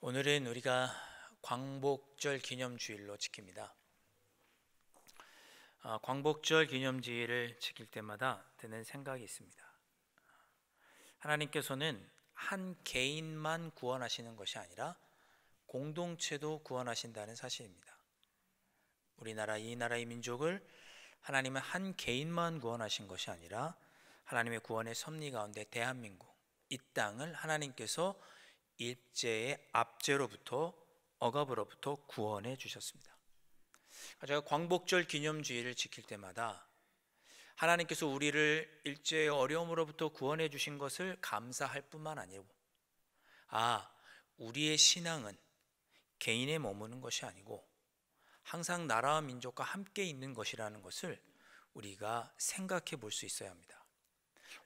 오늘은 우리가 광복절 기념주일로 지킵니다. 광복절 기념주일을 지킬 때마다 드는 생각이 있습니다. 하나님께서는 한 개인만 구원하시는 것이 아니라 공동체도 구원하신다는 사실입니다. 우리나라, 이 나라의 민족을 하나님은 한 개인만 구원하신 것이 아니라 하나님의 구원의 섭리 가운데 대한민국, 이 땅을 하나님께서 일제의 압제로부터, 억압으로부터 구원해 주셨습니다. 제가 광복절 기념주일을 지킬 때마다 하나님께서 우리를 일제의 어려움으로부터 구원해 주신 것을 감사할 뿐만 아니고, 우리의 신앙은 개인에 머무는 것이 아니고 항상 나라와 민족과 함께 있는 것이라는 것을 우리가 생각해 볼 수 있어야 합니다.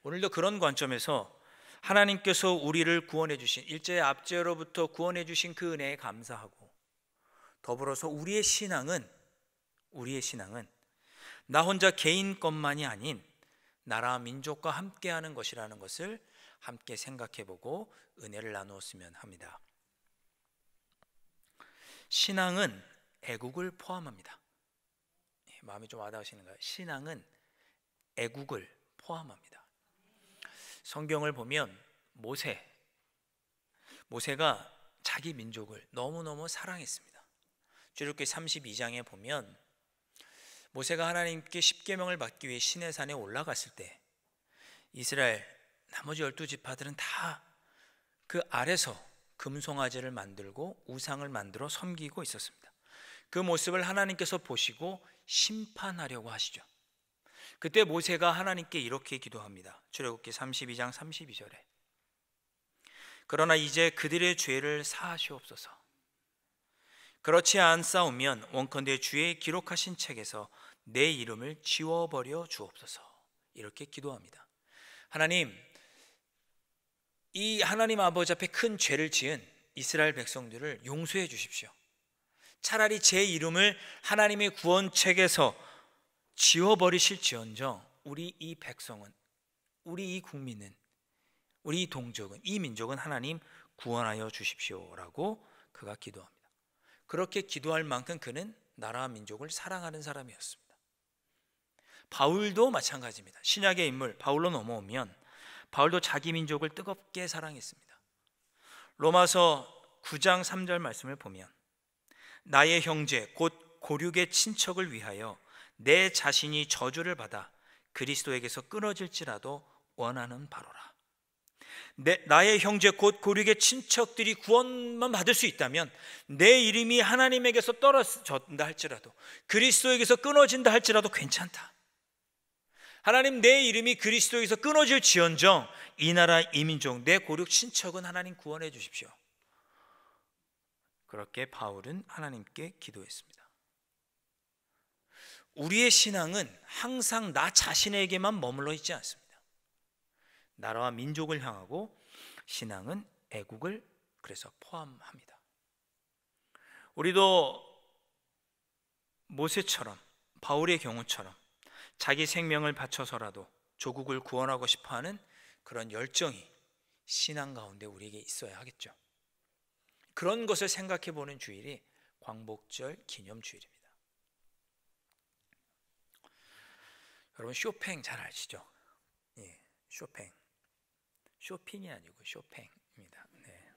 오늘도 그런 관점에서 하나님께서 우리를 구원해 주신, 일제의 압제로부터 구원해 주신 그 은혜에 감사하고, 더불어서 우리의 신앙은 나 혼자 개인 것만이 아닌 나라와 민족과 함께하는 것이라는 것을 함께 생각해 보고 은혜를 나누었으면 합니다. 신앙은 애국을 포함합니다. 마음이 좀 와닿으시는가요? 신앙은 애국을 포함합니다. 성경을 보면 모세가 자기 민족을 너무너무 사랑했습니다. 출애굽기 32장에 보면 모세가 하나님께 십계명을 받기 위해 시내산에 올라갔을 때 이스라엘 나머지 12지파들은 다 그 아래서 금송아지를 만들고 우상을 만들어 섬기고 있었습니다. 그 모습을 하나님께서 보시고 심판하려고 하시죠. 그때 모세가 하나님께 이렇게 기도합니다. 출애굽기 32장 32절에 그러나 이제 그들의 죄를 사하시옵소서. 그렇지 않사오면 원컨대 주의 기록하신 책에서 내 이름을 지워버려 주옵소서. 이렇게 기도합니다. 하나님, 이 하나님 아버지 앞에 큰 죄를 지은 이스라엘 백성들을 용서해 주십시오. 차라리 제 이름을 하나님의 구원책에서 지워버리실지언정 우리 이 백성은, 우리 이 국민은, 우리 이 동족은, 이 민족은 하나님 구원하여 주십시오라고 그가 기도합니다. 그렇게 기도할 만큼 그는 나라와 민족을 사랑하는 사람이었습니다. 바울도 마찬가지입니다. 신약의 인물 바울로 넘어오면 바울도 자기 민족을 뜨겁게 사랑했습니다. 로마서 9장 3절 말씀을 보면 나의 형제 곧 고륙의 친척을 위하여 내 자신이 저주를 받아 그리스도에게서 끊어질지라도 원하는 바로라. 나의 형제 곧 고륙의 친척들이 구원만 받을 수 있다면, 내 이름이 하나님에게서 떨어진다 할지라도, 그리스도에게서 끊어진다 할지라도 괜찮다. 하나님, 내 이름이 그리스도에게서 끊어질지언정 이 나라 이 민족 내 고륙 친척은 하나님 구원해 주십시오. 그렇게 바울은 하나님께 기도했습니다. 우리의 신앙은 항상 나 자신에게만 머물러 있지 않습니다. 나라와 민족을 향하고 신앙은 애국을 그래서 포함합니다. 우리도 모세처럼, 바울의 경우처럼 자기 생명을 바쳐서라도 조국을 구원하고 싶어하는 그런 열정이 신앙 가운데 우리에게 있어야 하겠죠. 그런 것을 생각해 보는 주일이 광복절 기념주일입니다. 여러분, 쇼팽 잘 아시죠? 예, 쇼팽. 쇼핑이 아니고 쇼팽입니다. 네.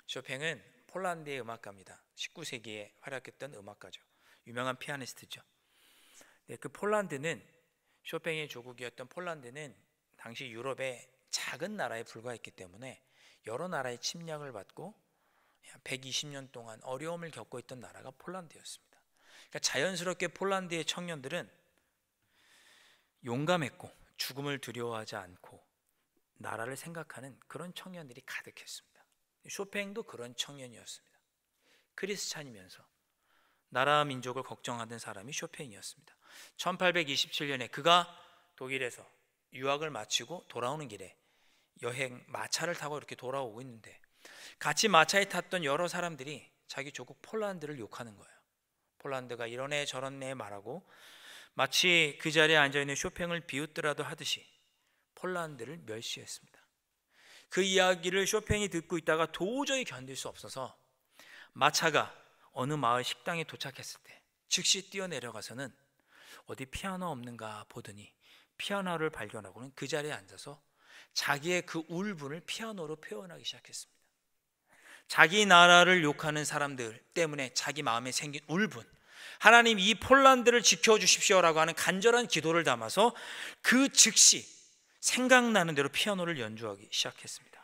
쇼팽은 폴란드의 음악가입니다. 19세기에 활약했던 음악가죠. 유명한 피아니스트죠. 네, 그 폴란드는, 쇼팽의 조국이었던 폴란드는 당시 유럽의 작은 나라에 불과했기 때문에 여러 나라의 침략을 받고 120년 동안 어려움을 겪고 있던 나라가 폴란드였습니다. 그러니까 자연스럽게 폴란드의 청년들은 용감했고 죽음을 두려워하지 않고 나라를 생각하는 그런 청년들이 가득했습니다. 쇼팽도 그런 청년이었습니다. 크리스찬이면서 나라와 민족을 걱정하던 사람이 쇼팽이었습니다. 1827년에 그가 독일에서 유학을 마치고 돌아오는 길에 마차를 타고 이렇게 돌아오고 있는데 같이 마차에 탔던 여러 사람들이 자기 조국 폴란드를 욕하는 거예요. 폴란드가 이런 애 저런 애 말하고 마치 그 자리에 앉아있는 쇼팽을 비웃더라도 하듯이 폴란드를 멸시했습니다. 그 이야기를 쇼팽이 듣고 있다가 도저히 견딜 수 없어서 마차가 어느 마을 식당에 도착했을 때 즉시 뛰어내려가서는 어디 피아노 없는가 보더니 피아노를 발견하고는 그 자리에 앉아서 자기의 그 울분을 피아노로 표현하기 시작했습니다. 자기 나라를 욕하는 사람들 때문에 자기 마음에 생긴 울분, 하나님 이 폴란드를 지켜주십시오라고 하는 간절한 기도를 담아서 그 즉시 생각나는 대로 피아노를 연주하기 시작했습니다.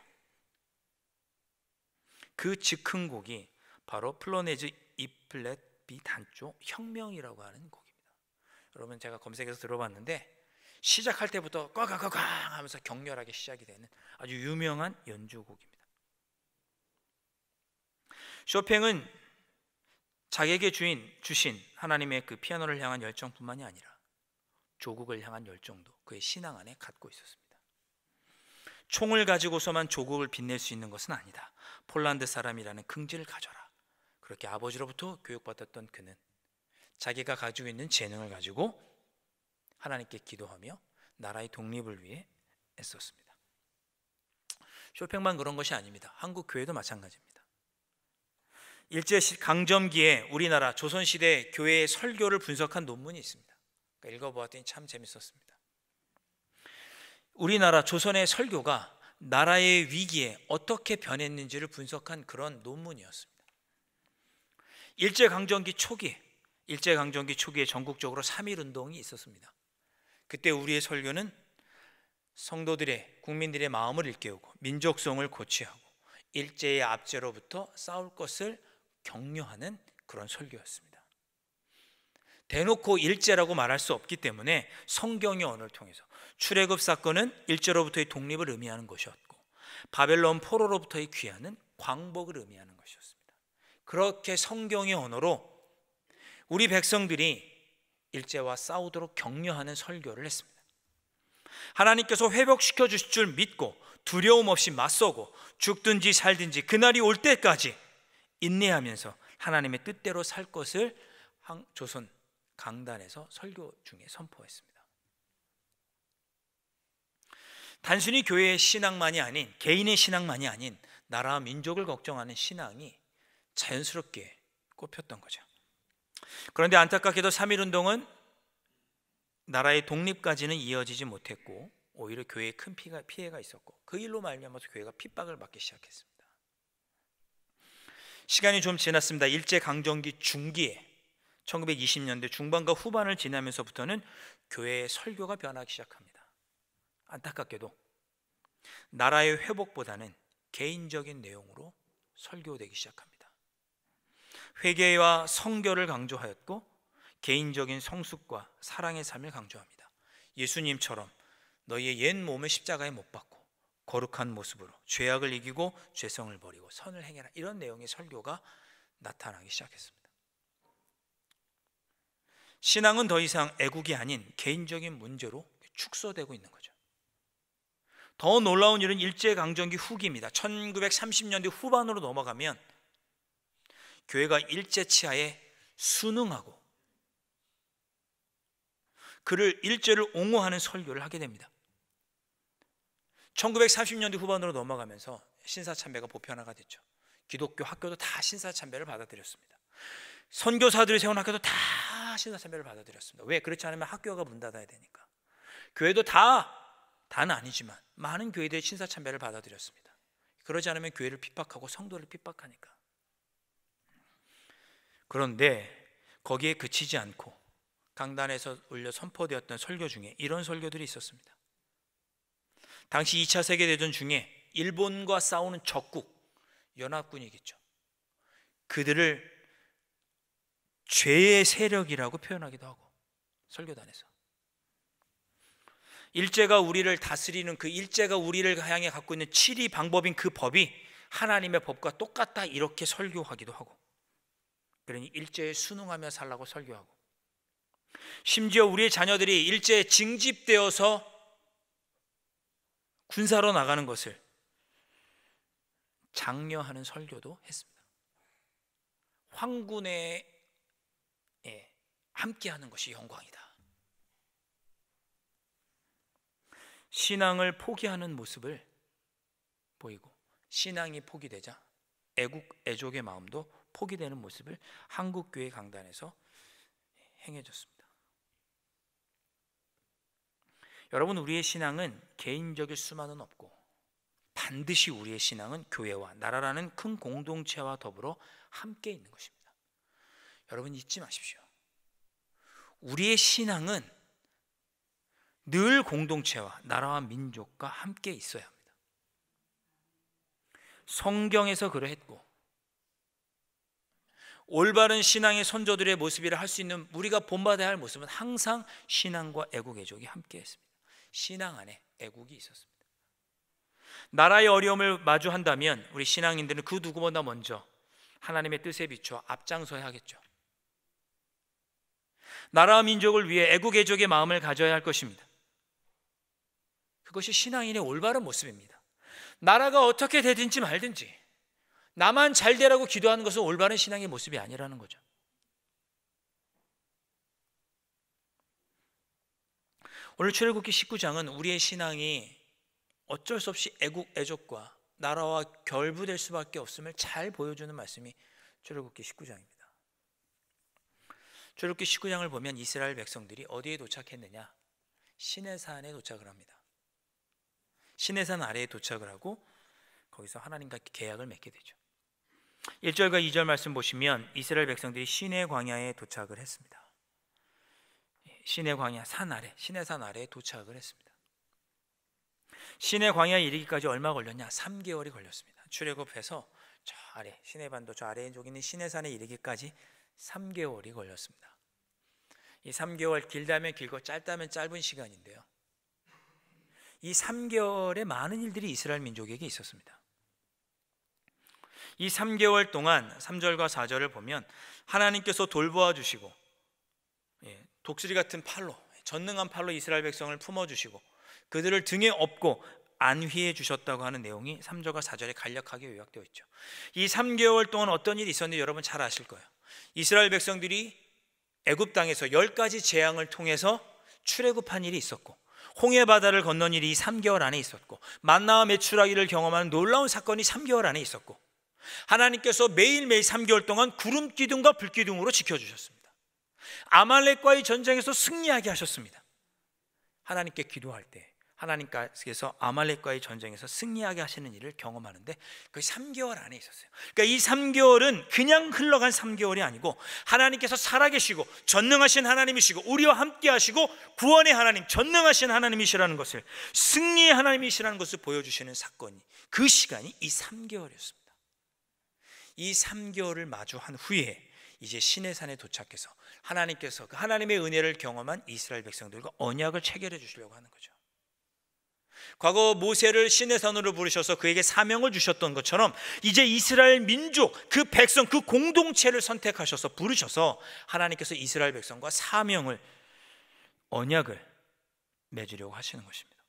그 즉흥곡이 바로 플로네즈 E플랫 B 단조 혁명이라고 하는 곡입니다. 여러분, 제가 검색해서 들어봤는데 시작할 때부터 꽝꽝꽝꽝 하면서 격렬하게 시작이 되는 아주 유명한 연주곡입니다. 쇼팽은 자기에게 주신 하나님의 그 피아노를 향한 열정뿐만이 아니라 조국을 향한 열정도 그의 신앙 안에 갖고 있었습니다. 총을 가지고서만 조국을 빛낼 수 있는 것은 아니다. 폴란드 사람이라는 긍지를 가져라. 그렇게 아버지로부터 교육받았던 그는 자기가 가지고 있는 재능을 가지고 하나님께 기도하며 나라의 독립을 위해 애썼습니다. 쇼팽만 그런 것이 아닙니다. 한국 교회도 마찬가지입니다. 일제 강점기에 우리나라 조선시대 교회의 설교를 분석한 논문이 있습니다. 읽어보았더니 참 재밌었습니다. 우리나라 조선의 설교가 나라의 위기에 어떻게 변했는지를 분석한 그런 논문이었습니다. 일제강점기 초기에 전국적으로 3.1운동이 있었습니다. 그때 우리의 설교는 국민들의 마음을 일깨우고 민족성을 고취하고 일제의 압제로부터 싸울 것을 격려하는 그런 설교였습니다. 대놓고 일제라고 말할 수 없기 때문에 성경의 언어를 통해서 출애굽 사건은 일제로부터의 독립을 의미하는 것이었고 바벨론 포로로부터의 귀환은 광복을 의미하는 것이었습니다. 그렇게 성경의 언어로 우리 백성들이 일제와 싸우도록 격려하는 설교를 했습니다. 하나님께서 회복시켜 주실 줄 믿고 두려움 없이 맞서고 죽든지 살든지 그날이 올 때까지 인내하면서 하나님의 뜻대로 살 것을 조선 강단에서 설교 중에 선포했습니다. 단순히 교회의 신앙만이 아닌, 개인의 신앙만이 아닌 나라와 민족을 걱정하는 신앙이 자연스럽게 꼽혔던 거죠. 그런데 안타깝게도 3.1운동은 나라의 독립까지는 이어지지 못했고 오히려 교회에 큰 피해가 있었고 그 일로 말미암아서 교회가 핍박을 받기 시작했습니다. 시간이 좀 지났습니다. 일제강점기 중기에 1920년대 중반과 후반을 지나면서부터는 교회의 설교가 변하기 시작합니다. 안타깝게도 나라의 회복보다는 개인적인 내용으로 설교되기 시작합니다. 회개와 성결을 강조하였고 개인적인 성숙과 사랑의 삶을 강조합니다. 예수님처럼 너희의 옛 몸을 십자가에 못 박고 거룩한 모습으로 죄악을 이기고 죄성을 버리고 선을 행해라, 이런 내용의 설교가 나타나기 시작했습니다. 신앙은 더 이상 애국이 아닌 개인적인 문제로 축소되고 있는 거죠. 더 놀라운 일은 일제강점기 후기입니다. 1930년대 후반으로 넘어가면 교회가 일제 치하에 순응하고 그를 일제를 옹호하는 설교를 하게 됩니다. 1940년대 후반으로 넘어가면서 신사참배가 보편화가 됐죠. 기독교 학교도 다 신사참배를 받아들였습니다. 선교사들이 세운 학교도 다 신사참배를 받아들였습니다. 왜? 그렇지 않으면 학교가 문 닫아야 되니까. 교회도 다는 아니지만 많은 교회들이 신사참배를 받아들였습니다. 그러지 않으면 교회를 핍박하고 성도를 핍박하니까. 그런데 거기에 그치지 않고 강단에서 올려 선포되었던 설교 중에 이런 설교들이 있었습니다. 당시 2차 세계대전 중에 일본과 싸우는 적국 연합군이겠죠. 그들을 죄의 세력이라고 표현하기도 하고 설교단에서 일제가 우리를 다스리는 그 일제가 우리를 향해 갖고 있는 치리 방법인 그 법이 하나님의 법과 똑같다, 이렇게 설교하기도 하고, 그러니 일제에 순응하며 살라고 설교하고, 심지어 우리의 자녀들이 일제에 징집되어서 군사로 나가는 것을 장려하는 설교도 했습니다. 황군에 함께하는 것이 영광이다. 신앙을 포기하는 모습을 보이고 신앙이 포기되자 애국 애족의 마음도 포기되는 모습을 한국교회 강단에서 행해졌습니다. 여러분, 우리의 신앙은 개인적일 수만은 없고 반드시 우리의 신앙은 교회와 나라라는 큰 공동체와 더불어 함께 있는 것입니다. 여러분, 잊지 마십시오. 우리의 신앙은 늘 공동체와 나라와 민족과 함께 있어야 합니다. 성경에서 그러했고 올바른 신앙의 선조들의 모습이라 할 수 있는 우리가 본받아야 할 모습은 항상 신앙과 애국 애족이 함께 했습니다. 신앙 안에 애국이 있었습니다. 나라의 어려움을 마주한다면 우리 신앙인들은 그 누구보다 먼저 하나님의 뜻에 비춰 앞장서야 하겠죠. 나라와 민족을 위해 애국 애족의 마음을 가져야 할 것입니다. 그것이 신앙인의 올바른 모습입니다. 나라가 어떻게 되든지 말든지 나만 잘 되라고 기도하는 것은 올바른 신앙의 모습이 아니라는 거죠. 오늘 출애굽기 19장은 우리의 신앙이 어쩔 수 없이 애국 애족과 나라와 결부될 수밖에 없음을 잘 보여주는 말씀이 출애굽기 19장입니다. 출애굽기 19장을 보면 이스라엘 백성들이 어디에 도착했느냐? 시내산에 도착을 합니다. 시내산 아래에 도착을 하고 거기서 하나님과 계약을 맺게 되죠. 1절과 2절 말씀 보시면 이스라엘 백성들이 시내 광야에 도착을 했습니다. 시내 광야 산 아래, 시내산 아래에 도착을 했습니다. 시내 광야에 이르기까지 얼마 걸렸냐? 3개월이 걸렸습니다. 출애굽해서 저 아래, 시내반도 저 아래에 저기 있는 시내산에 이르기까지 3개월이 걸렸습니다. 이 3개월 길다면 길고 짧다면 짧은 시간인데요, 이 3개월에 많은 일들이 이스라엘 민족에게 있었습니다. 이 3개월 동안 3절과 4절을 보면 하나님께서 돌보아 주시고 독수리 같은 팔로, 전능한 팔로 이스라엘 백성을 품어주시고 그들을 등에 업고 안휘해 주셨다고 하는 내용이 3절과 4절에 간략하게 요약되어 있죠. 이 3개월 동안 어떤 일이 있었는지 여러분 잘 아실 거예요. 이스라엘 백성들이 애굽 땅에서 10가지 재앙을 통해서 출애굽한 일이 있었고, 홍해 바다를 건넌 일이 3개월 안에 있었고, 만나와 메추라기를 경험하는 놀라운 사건이 3개월 안에 있었고, 하나님께서 매일매일 3개월 동안 구름 기둥과 불 기둥으로 지켜주셨습니다. 아말렉과의 전쟁에서 승리하게 하셨습니다. 하나님께 기도할 때 하나님께서 아말렉과의 전쟁에서 승리하게 하시는 일을 경험하는데 그게 3개월 안에 있었어요. 그러니까 이 3개월은 그냥 흘러간 3개월이 아니고 하나님께서 살아계시고 전능하신 하나님이시고 우리와 함께 하시고 구원의 하나님, 전능하신 하나님이시라는 것을, 승리의 하나님이시라는 것을 보여주시는 사건이, 그 시간이 이 3개월이었습니다. 이 3개월을 마주한 후에 이제 시내산에 도착해서 하나님께서 그 하나님의 은혜를 경험한 이스라엘 백성들과 언약을 체결해 주시려고 하는 거죠. 과거 모세를 시내산으로 부르셔서 그에게 사명을 주셨던 것처럼 이제 이스라엘 민족, 그 백성, 그 공동체를 선택하셔서 부르셔서 하나님께서 이스라엘 백성과 사명을, 언약을 맺으려고 하시는 것입니다.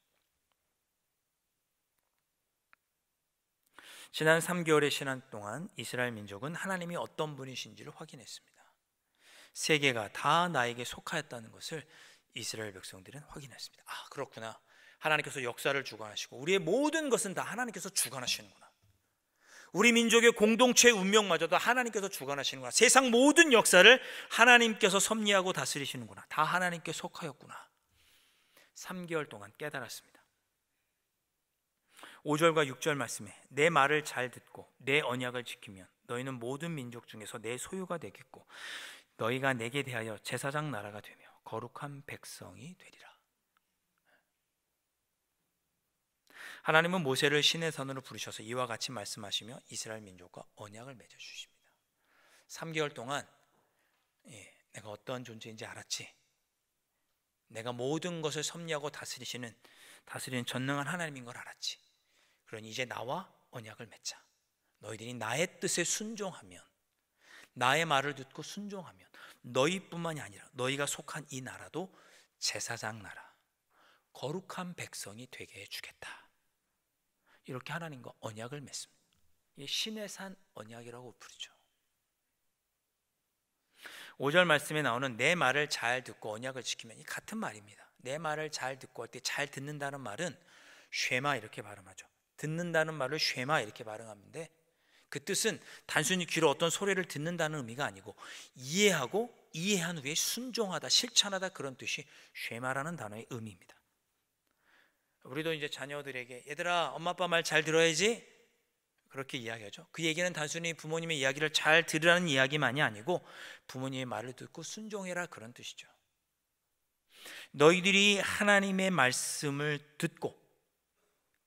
지난 3개월의 신앙 동안 이스라엘 민족은 하나님이 어떤 분이신지를 확인했습니다. 세계가 다 나에게 속하였다는 것을 이스라엘 백성들은 확인했습니다. 아, 그렇구나. 하나님께서 역사를 주관하시고 우리의 모든 것은 다 하나님께서 주관하시는구나. 우리 민족의 공동체의 운명마저도 하나님께서 주관하시는구나. 세상 모든 역사를 하나님께서 섭리하고 다스리시는구나. 다 하나님께 속하였구나. 3개월 동안 깨달았습니다. 5절과 6절 말씀에 내 말을 잘 듣고 내 언약을 지키면 너희는 모든 민족 중에서 내 소유가 되겠고 너희가 내게 대하여 제사장 나라가 되며 거룩한 백성이 되리라. 하나님은 모세를 시내산으로 부르셔서 이와 같이 말씀하시며 이스라엘 민족과 언약을 맺어주십니다. 3개월 동안 내가 어떤 존재인지 알았지. 내가 모든 것을 섭리하고 다스리는 전능한 하나님인 걸 알았지. 그러니 이제 나와 언약을 맺자. 너희들이 나의 뜻에 순종하면, 나의 말을 듣고 순종하면 너희뿐만이 아니라 너희가 속한 이 나라도 제사장 나라, 거룩한 백성이 되게 해주겠다. 이렇게 하나님과 언약을 맺습니다. 이 시내산 언약이라고 부르죠. 5절 말씀에 나오는 내 말을 잘 듣고 언약을 지키면, 이 같은 말입니다. 내 말을 잘 듣고 할 때 잘 듣는다는 말은 쉐마 이렇게 발음하죠. 듣는다는 말을 쉐마 이렇게 발음하는데 그 뜻은 단순히 귀로 어떤 소리를 듣는다는 의미가 아니고 이해하고 이해한 후에 순종하다, 실천하다, 그런 뜻이 쉐마라는 단어의 의미입니다. 우리도 이제 자녀들에게 얘들아 엄마 아빠 말 잘 들어야지 그렇게 이야기하죠. 그 얘기는 단순히 부모님의 이야기를 잘 들으라는 이야기만이 아니고 부모님의 말을 듣고 순종해라, 그런 뜻이죠. 너희들이 하나님의 말씀을 듣고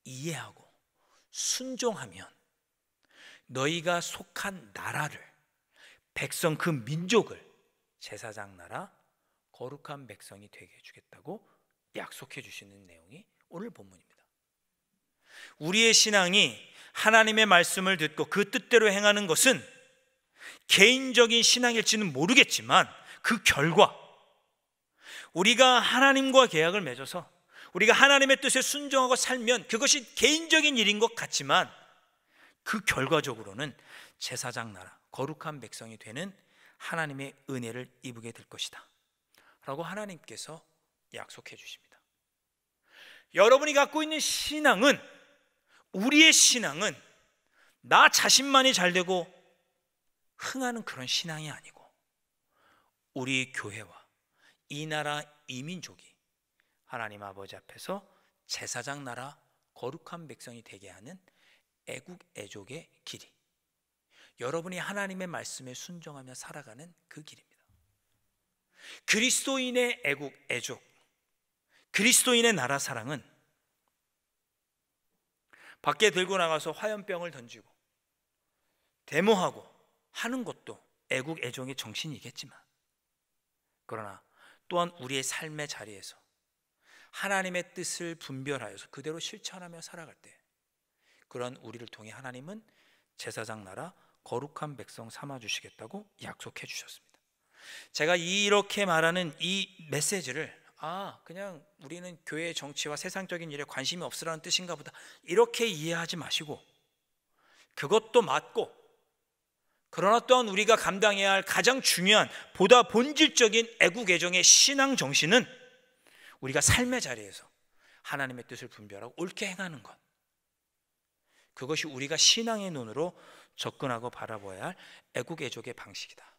이해하고 순종하면 너희가 속한 나라를, 백성, 그 민족을 제사장 나라, 거룩한 백성이 되게 해주겠다고 약속해 주시는 내용이 오늘 본문입니다. 우리의 신앙이 하나님의 말씀을 듣고 그 뜻대로 행하는 것은 개인적인 신앙일지는 모르겠지만 그 결과 우리가 하나님과 계약을 맺어서 우리가 하나님의 뜻에 순종하고 살면 그것이 개인적인 일인 것 같지만 그 결과적으로는 제사장 나라, 거룩한 백성이 되는 하나님의 은혜를 입게 될 것이다 라고 하나님께서 약속해 주십니다. 여러분이 갖고 있는 신앙은, 우리의 신앙은 나 자신만이 잘되고 흥하는 그런 신앙이 아니고 우리 교회와 이 나라 이 민족이 하나님 아버지 앞에서 제사장 나라, 거룩한 백성이 되게 하는 애국 애족의 길이, 여러분이 하나님의 말씀에 순종하며 살아가는 그 길입니다. 그리스도인의 애국 애족, 그리스도인의 나라 사랑은 밖에 들고 나가서 화염병을 던지고 데모하고 하는 것도 애국 애종의 정신이겠지만, 그러나 또한 우리의 삶의 자리에서 하나님의 뜻을 분별하여서 그대로 실천하며 살아갈 때 그런 우리를 통해 하나님은 제사장 나라, 거룩한 백성 삼아 주시겠다고 약속해 주셨습니다. 제가 이렇게 말하는 이 메시지를 그냥 우리는 교회의 정치와 세상적인 일에 관심이 없으라는 뜻인가 보다 이렇게 이해하지 마시고, 그것도 맞고, 그러나 또한 우리가 감당해야 할 가장 중요한 보다 본질적인 애국 애정의 신앙 정신은 우리가 삶의 자리에서 하나님의 뜻을 분별하고 옳게 행하는 것, 그것이 우리가 신앙의 눈으로 접근하고 바라봐야 할 애국 애족의 방식이다.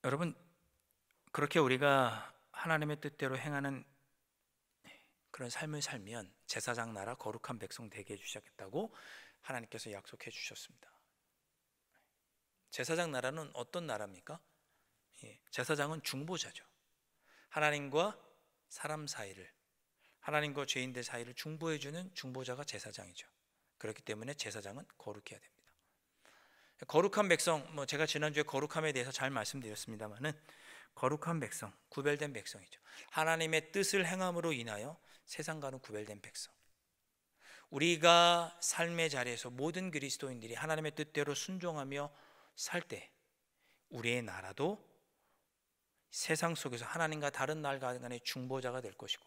여러분, 그렇게 우리가 하나님의 뜻대로 행하는 그런 삶을 살면 제사장 나라, 거룩한 백성 되게 해주시겠다고 하나님께서 약속해 주셨습니다. 제사장 나라는 어떤 나라입니까? 제사장은 중보자죠. 하나님과 사람 사이를, 하나님과 죄인들 사이를 중보해주는 중보자가 제사장이죠. 그렇기 때문에 제사장은 거룩해야 됩니다. 거룩한 백성, 제가 지난주에 거룩함에 대해서 잘 말씀드렸습니다만은 거룩한 백성, 구별된 백성이죠. 하나님의 뜻을 행함으로 인하여 세상과는 구별된 백성. 우리가 삶의 자리에서 모든 그리스도인들이 하나님의 뜻대로 순종하며 살 때 우리의 나라도 세상 속에서 하나님과 다른 나라 간의 중보자가 될 것이고,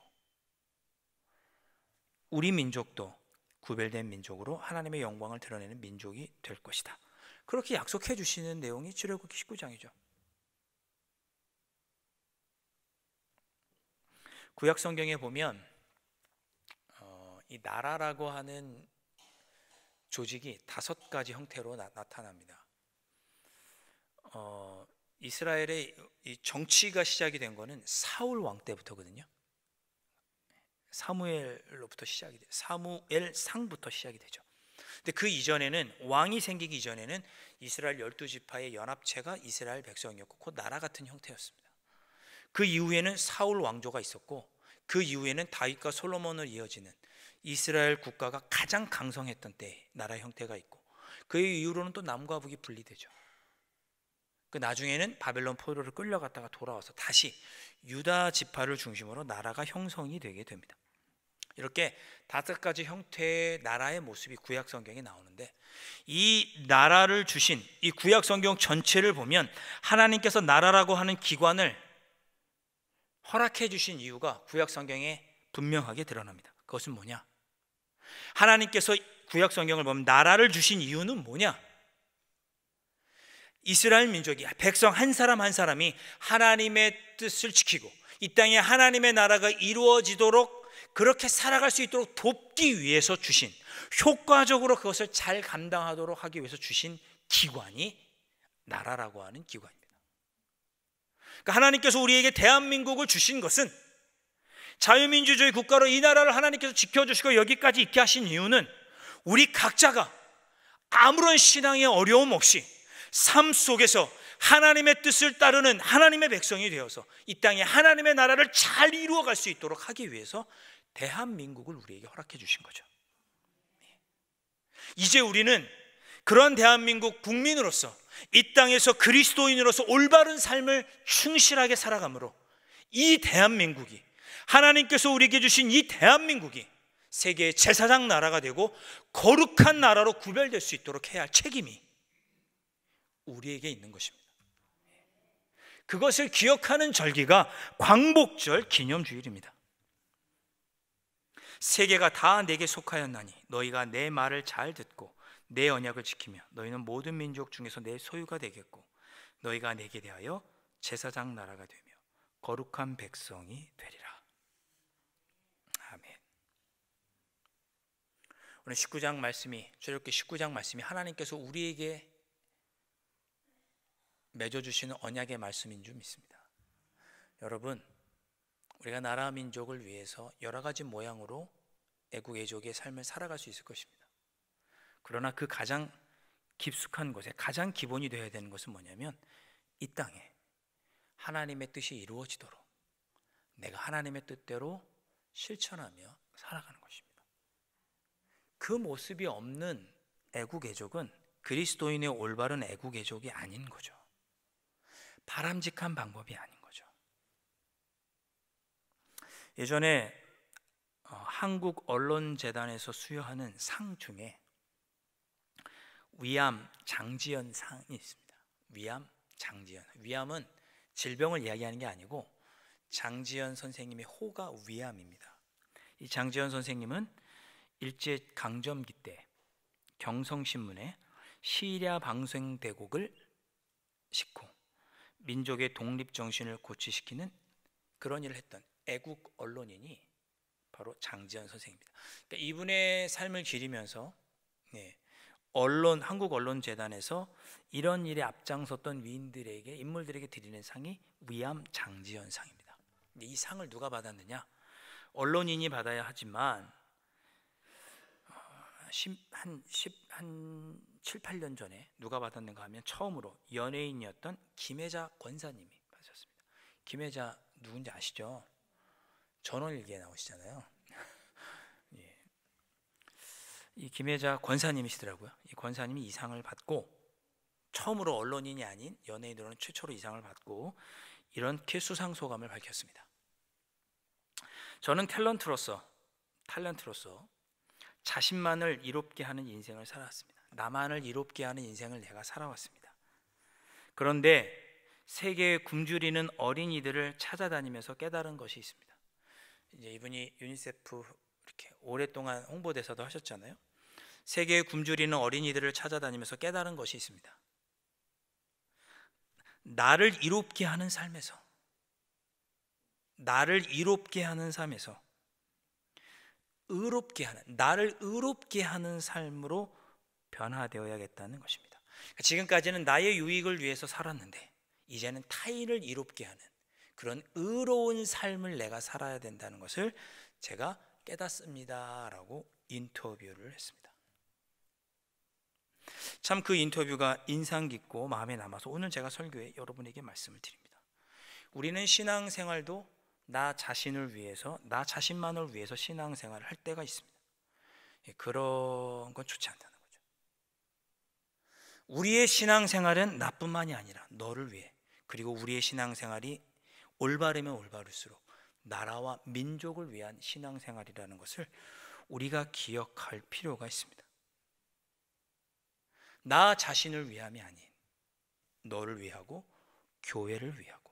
우리 민족도 구별된 민족으로 하나님의 영광을 드러내는 민족이 될 것이다. 그렇게 약속해 주시는 내용이 출애굽기 19장이죠. 구약 성경에 보면 이 나라라고 하는 조직이 5가지 형태로 나타납니다. 이스라엘의 이 정치가 시작이 된 거는 사울 왕 때부터거든요. 사무엘로부터 시작이 돼요. 사무엘상부터 시작이 되죠. 근데 그 이전에는, 왕이 생기기 이전에는 이스라엘 12지파의 연합체가 이스라엘 백성이었고 곧 나라 같은 형태였습니다. 그 이후에는 사울 왕조가 있었고 그 이후에는 다윗과 솔로몬으로 이어지는 이스라엘 국가가 가장 강성했던 때 나라 형태가 있고, 그 이후로는 또 남과 북이 분리되죠. 그 나중에는 바벨론 포로를 끌려갔다가 돌아와서 다시 유다 지파를 중심으로 나라가 형성이 되게 됩니다. 이렇게 5가지 형태의 나라의 모습이 구약 성경에 나오는데, 이 나라를 주신 이 구약 성경 전체를 보면 하나님께서 나라라고 하는 기관을 허락해 주신 이유가 구약 성경에 분명하게 드러납니다. 그것은 뭐냐? 하나님께서 구약 성경을 보면 나라를 주신 이유는 뭐냐? 이스라엘 민족이, 백성 한 사람 한 사람이 하나님의 뜻을 지키고 이 땅에 하나님의 나라가 이루어지도록 그렇게 살아갈 수 있도록 돕기 위해서 주신, 효과적으로 그것을 잘 감당하도록 하기 위해서 주신 기관이 나라라고 하는 기관입니다. 그러니까 하나님께서 우리에게 대한민국을 주신 것은, 자유민주주의 국가로 이 나라를 하나님께서 지켜주시고 여기까지 있게 하신 이유는 우리 각자가 아무런 신앙의 어려움 없이 삶 속에서 하나님의 뜻을 따르는 하나님의 백성이 되어서 이 땅에 하나님의 나라를 잘 이루어갈 수 있도록 하기 위해서 대한민국을 우리에게 허락해 주신 거죠. 이제 우리는 그런 대한민국 국민으로서 이 땅에서 그리스도인으로서 올바른 삶을 충실하게 살아가므로 이 대한민국이, 하나님께서 우리에게 주신 이 대한민국이 세계의 제사장 나라가 되고 거룩한 나라로 구별될 수 있도록 해야 할 책임이 우리에게 있는 것입니다. 그것을 기억하는 절기가 광복절 기념주일입니다. 세계가 다 내게 속하였나니 너희가 내 말을 잘 듣고 내 언약을 지키며 너희는 모든 민족 중에서 내 소유가 되겠고 너희가 내게 대하여 제사장 나라가 되며 거룩한 백성이 되리라. 아멘. 오늘 19장 말씀이, 출애굽기 19장 말씀이 하나님께서 우리에게 맺어주시는 언약의 말씀인 줄 믿습니다. 여러분, 우리가 나라 민족을 위해서 여러 가지 모양으로 애국 애족의 삶을 살아갈 수 있을 것입니다. 그러나 그 가장 깊숙한 곳에 가장 기본이 되어야 되는 것은 뭐냐면, 이 땅에 하나님의 뜻이 이루어지도록 내가 하나님의 뜻대로 실천하며 살아가는 것입니다. 그 모습이 없는 애국 애족은 그리스도인의 올바른 애국 애족이 아닌 거죠. 바람직한 방법이 아닌 거죠. 예전에 한국언론재단에서 수여하는 상 중에 위암 장지연 상이 있습니다. 위암 장지연. 위암은 질병을 이야기하는 게 아니고 장지연 선생님의 호가 위암입니다. 이 장지연 선생님은 일제 강점기 때 경성신문에 시리아 방송대곡을 싣고 민족의 독립정신을 고취시키는 그런 일을 했던 애국 언론인이 바로 장지연 선생입니다. 그러니까 이분의 삶을 기리면서 한국언론재단에서 이런 일에 앞장섰던 위인들에게, 인물들에게 드리는 상이 위암 장지연 상입니다. 이 상을 누가 받았느냐? 언론인이 받아야 하지만 한 7, 8년 전에 누가 받았는가 하면 처음으로 연예인이었던 김혜자 권사님이 받으셨습니다. 김혜자 누군지 아시죠? 전원일기에 나오시잖아요. 예. 이 김혜자 권사님이시더라고요. 이 권사님이 이 상을 받고, 처음으로 언론인이 아닌 연예인으로는 최초로 이 상을 받고 이렇게 수상 소감을 밝혔습니다. 저는 탤런트로서 자신만을 이롭게 하는 인생을 살아왔습니다. 나만을 이롭게 하는 인생을 내가 살아왔습니다. 그런데 세계에 굶주리는 어린이들을 찾아다니면서 깨달은 것이 있습니다. 이제 이분이 유니세프 이렇게 오랫동안 홍보대사도 하셨잖아요. 세계에 굶주리는 어린이들을 찾아다니면서 깨달은 것이 있습니다. 나를 이롭게 하는 삶에서 나를 의롭게 하는 삶으로 변화되어야겠다는 것입니다. 지금까지는 나의 유익을 위해서 살았는데 이제는 타인을 이롭게 하는 그런 의로운 삶을 내가 살아야 된다는 것을 제가 깨닫습니다 라고 인터뷰를 했습니다. 참 그 인터뷰가 인상 깊고 마음에 남아서 오늘 제가 설교에 여러분에게 말씀을 드립니다. 우리는 신앙생활도 나 자신을 위해서, 나 자신만을 위해서 신앙생활을 할 때가 있습니다. 그런 건 좋지 않다는 거죠. 우리의 신앙생활은 나뿐만이 아니라 너를 위해, 그리고 우리의 신앙생활이 올바르면 올바를수록 나라와 민족을 위한 신앙생활이라는 것을 우리가 기억할 필요가 있습니다. 나 자신을 위함이 아닌 너를 위하고 교회를 위하고,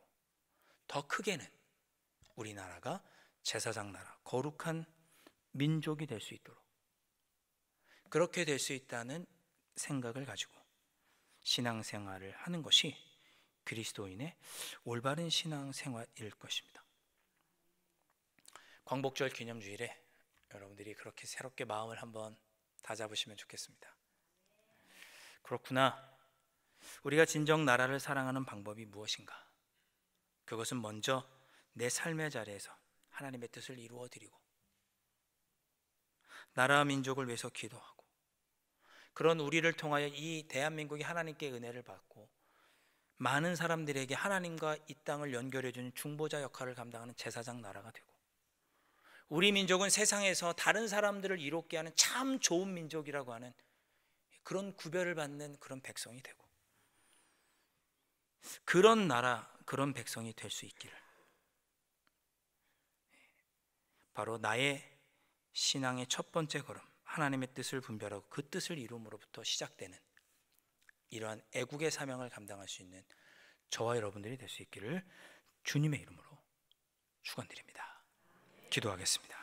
더 크게는 우리나라가 제사장 나라, 거룩한 민족이 될 수 있도록, 그렇게 될 수 있다는 생각을 가지고 신앙생활을 하는 것이 그리스도인의 올바른 신앙생활일 것입니다. 광복절 기념주일에 여러분들이 그렇게 새롭게 마음을 한번 다잡으시면 좋겠습니다. 그렇구나. 우리가 진정 나라를 사랑하는 방법이 무엇인가? 그것은 먼저 내 삶의 자리에서 하나님의 뜻을 이루어 드리고 나라와 민족을 위해서 기도하고 그런 우리를 통하여 이 대한민국이 하나님께 은혜를 받고 많은 사람들에게 하나님과 이 땅을 연결해 주는 중보자 역할을 감당하는 제사장 나라가 되고 우리 민족은 세상에서 다른 사람들을 이롭게 하는 참 좋은 민족이라고 하는 그런 구별을 받는 그런 백성이 되고 그런 나라, 그런 백성이 될 수 있기를 바로 나의 신앙의 첫 번째 걸음, 하나님의 뜻을 분별하고 그 뜻을 이룸으로부터 시작되는 이러한 애국의 사명을 감당할 수 있는 저와 여러분들이 될 수 있기를 주님의 이름으로 축원드립니다. 기도하겠습니다.